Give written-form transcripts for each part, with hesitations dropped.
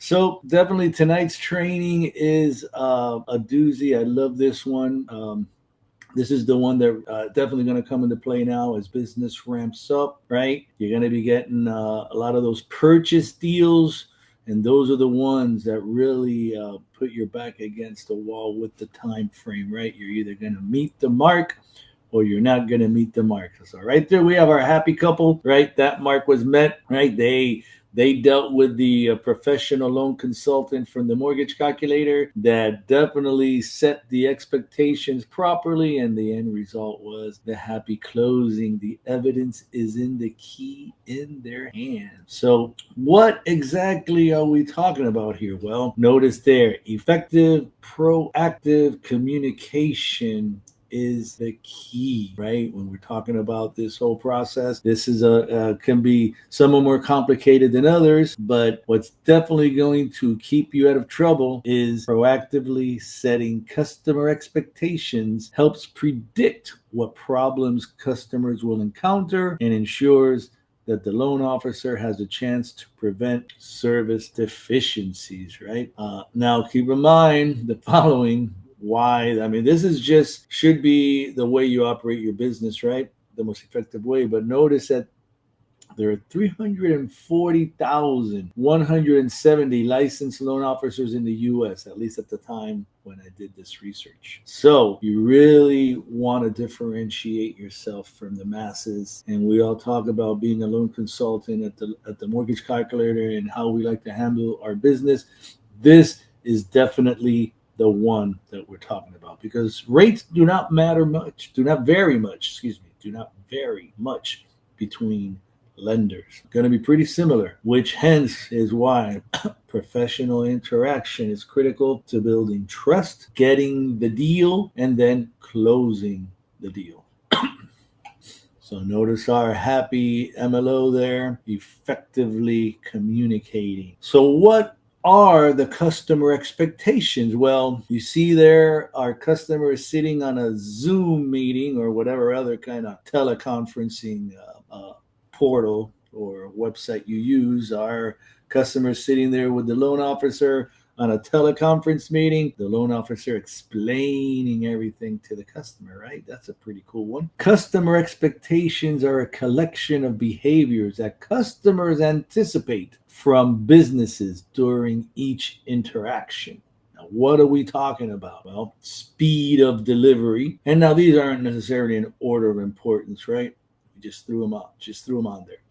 So definitely tonight's training is a doozy. I love this one. This is the one that definitely going to come into play now as business ramps up, right? You're going to be getting a lot of those purchase deals, and those are the ones that really put your back against the wall with the time frame, right? You're either going to meet the mark or you're not going to meet the mark. So right there we have our happy couple, right? That mark was met, right? They dealt with the professional loan consultant from the mortgage calculator that definitely set the expectations properly, and the end result was the happy closing. The evidence is in the key in their hand. So what exactly are we talking about here? Well, notice there, effective, proactive communication is the key, right? When we're talking about this whole process, this is can be somewhat more complicated than others, but what's definitely going to keep you out of trouble is proactively setting customer expectations. Helps predict what problems customers will encounter and ensures that the loan officer has a chance to prevent service deficiencies, right? Now, keep in mind the following. Why? I mean, this is just should be the way you operate your business, right? The most effective way. But notice that there are 340,170 licensed loan officers in the US, at least at the time when I did this research. So you really want to differentiate yourself from the masses. And we all talk about being a loan consultant at the mortgage calculator and how we like to handle our business. This is definitely the one that we're talking about, because rates do not vary much, between lenders. Going to be pretty similar, which hence is why professional interaction is critical to building trust, getting the deal, and then closing the deal. So notice our happy MLO there, effectively communicating. So what are the customer expectations? Well, you see there, our customer is sitting on a Zoom meeting or whatever other kind of teleconferencing portal or website you use. Our customer is sitting there with the loan officer on a teleconference meeting, the loan officer explaining everything to the customer, right? That's a pretty cool one. Customer expectations are a collection of behaviors that customers anticipate from businesses during each interaction. Now, what are we talking about? Well, speed of delivery. And now these aren't necessarily in order of importance, right? We just threw them on there.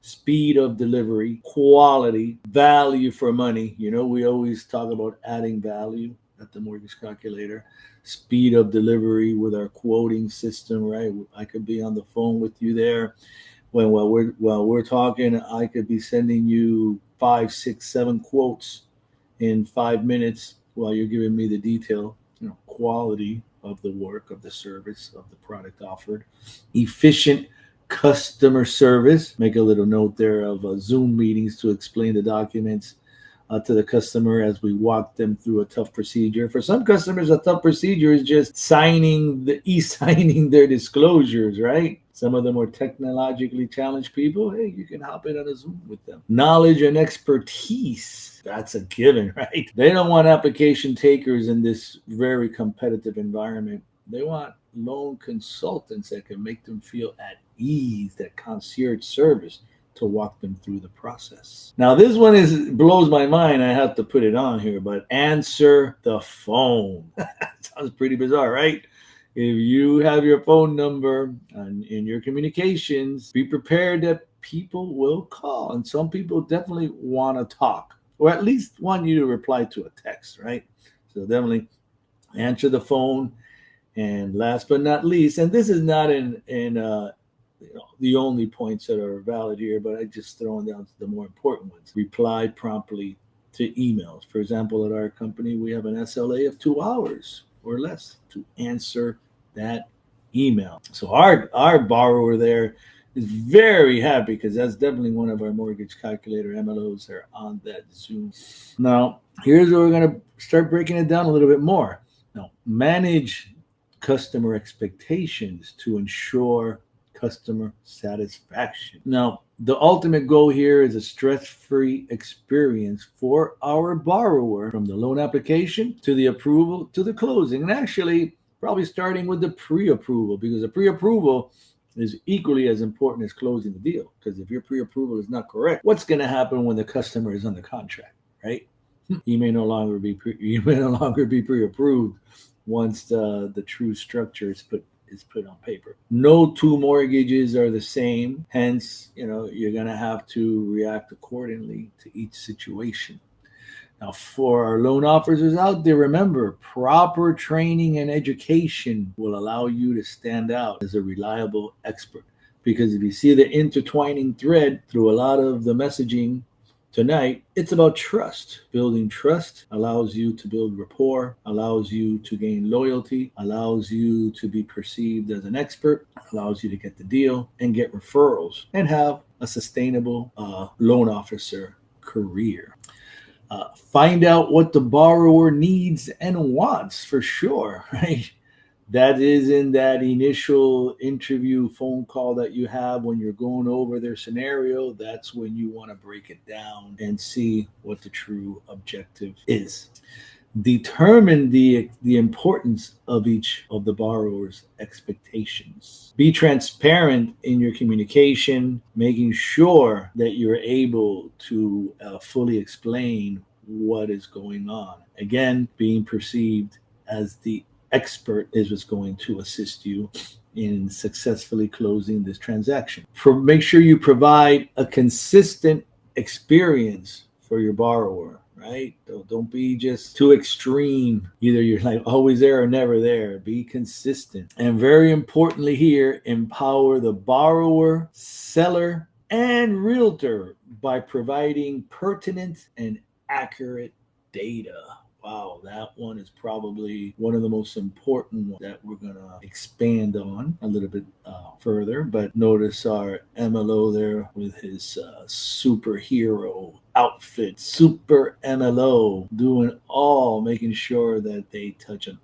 Speed of delivery, quality, value for money. You know, we always talk about adding value at the mortgage calculator. Speed of delivery with our quoting system, right? I could be on the phone with you there. While we're talking, I could be sending you 5, 6, 7 quotes in 5 minutes while you're giving me the detail. You know, quality of the work, of the service, of the product offered. Efficient customer service. Make a little note there of Zoom meetings to explain the documents to the customer as we walk them through a tough procedure. For some customers, a tough procedure is just signing their disclosures, right? Some of the more technologically challenged people, hey, you can hop in on a Zoom with them. Knowledge and expertise, that's a given, right? They don't want application takers in this very competitive environment. They want loan consultants that can make them feel at ease, that concierge service to walk them through the process. Now, this one blows my mind. I have to put it on here, but answer the phone. Sounds pretty bizarre, right? If you have your phone number in your communications, be prepared that people will call. And some people definitely want to talk, or at least want you to reply to a text, right? So definitely answer the phone. And last but not least, and this is not the only points that are valid here, but I just throwing down the more important ones. Reply promptly to emails. For example, at our company, we have an SLA of 2 hours or less to answer that email. So our borrower there is very happy because that's definitely one of our mortgage calculator MLOs that are on that Zoom. Now, here's where we're going to start breaking it down a little bit more. Now, manage customer expectations to ensure customer satisfaction. Now, the ultimate goal here is a stress-free experience for our borrower from the loan application to the approval to the closing. And actually, probably starting with the pre-approval, because the pre-approval is equally as important as closing the deal. Because if your pre-approval is not correct, what's going to happen when the customer is under contract, right? He may no longer be pre-approved once the true structure is put on paper. No two mortgages are the same. Hence, you're going to have to react accordingly to each situation. Now, for our loan officers out there, remember, proper training and education will allow you to stand out as a reliable expert. Because if you see the intertwining thread through a lot of the messaging tonight, it's about trust. Building trust allows you to build rapport, allows you to gain loyalty, allows you to be perceived as an expert, allows you to get the deal and get referrals and have a sustainable loan officer career. Find out what the borrower needs and wants for sure, right? That is in that initial interview phone call that you have when you're going over their scenario. That's when you want to break it down and see what the true objective is. Determine the importance of each of the borrower's expectations. Be transparent in your communication, making sure that you're able to fully explain what is going on. Again, being perceived as the expert is what's going to assist you in successfully closing this transaction. Make sure you provide a consistent experience for your borrower, right? Don't be just too extreme. Either you're like always there or never there. Be consistent. And very importantly here, empower the borrower, seller, and realtor by providing pertinent and accurate data. Wow, that one is probably one of the most important ones that we're going to expand on a little bit further. But notice our MLO there with his superhero outfit, super MLO, making sure that they touch on